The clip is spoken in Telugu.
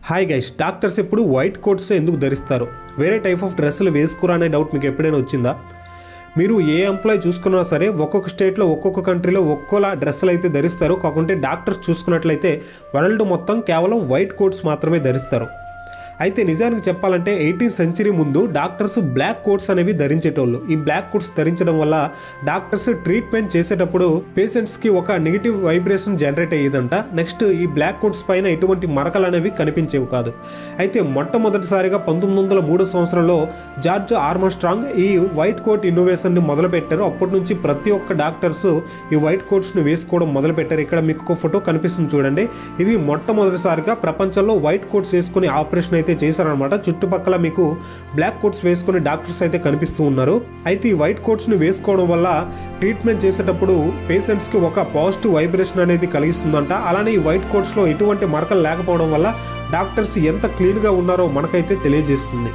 హాయ్ గైస్, డాక్టర్స్ ఎప్పుడు వైట్ కోట్స్ ఎందుకు ధరిస్తారు? వేరే టైప్ ఆఫ్ డ్రెస్సులు వేసుకోరా అనే డౌట్ మీకు ఎప్పుడైనా వచ్చిందా? మీరు ఏ ఎంప్లాయ్ చూసుకున్నా సరే ఒక్కొక్క స్టేట్లో ఒక్కొక్క కంట్రీలో ఒక్కోలా డ్రెస్సులు అయితే ధరిస్తారు. కాకుంటే డాక్టర్స్ చూసుకున్నట్లయితే వరల్డ్ మొత్తం కేవలం వైట్ కోట్స్ మాత్రమే ధరిస్తారు. అయితే నిజానికి చెప్పాలంటే 18th సెంచరీ ముందు డాక్టర్స్ బ్లాక్ కోట్స్ అనేవి ధరించేటోళ్ళు. ఈ బ్లాక్ కోట్స్ ధరించడం వల్ల డాక్టర్స్ ట్రీట్మెంట్ చేసేటప్పుడు పేషెంట్స్కి ఒక నెగిటివ్ వైబ్రేషన్ జనరేట్ అయ్యేదంట. నెక్స్ట్ ఈ బ్లాక్ కోట్స్ పైన ఎటువంటి మరకలు అనేవి కనిపించేవి కాదు. అయితే మొట్టమొదటిసారిగా 1903 సంవత్సరంలో జార్జ్ ఆర్మ్స్ట్రాంగ్ ఈ వైట్ కోట్ ఇన్నోవేషన్ని మొదలుపెట్టారు. అప్పటి నుంచి ప్రతి ఒక్క డాక్టర్స్ ఈ వైట్ కోట్స్ని వేసుకోవడం మొదలుపెట్టారు. ఇక్కడ మీకు ఒక ఫోటో కనిపిస్తుంది చూడండి. ఇది మొట్టమొదటిసారిగా ప్రపంచంలో వైట్ కోట్స్ వేసుకుని ఆపరేషన్ అయితే చేశారనమాట. చుట్టుపక్కల మీకు బ్లాక్ కోట్స్ వేసుకుని డాక్టర్స్ అయితే కనిపిస్తూ ఉన్నారు. అయితే ఈ వైట్ కోట్స్ని వేసుకోవడం వల్ల ట్రీట్మెంట్ చేసేటప్పుడు పేషెంట్స్కి ఒక పాజిటివ్ వైబ్రేషన్ అనేది కలిగిస్తుందంట. అలానే ఈ వైట్ కోట్స్లో ఎటువంటి మరకలు లేకపోవడం వల్ల డాక్టర్స్ ఎంత క్లీన్గా ఉన్నారో మనకైతే తెలియజేస్తుంది.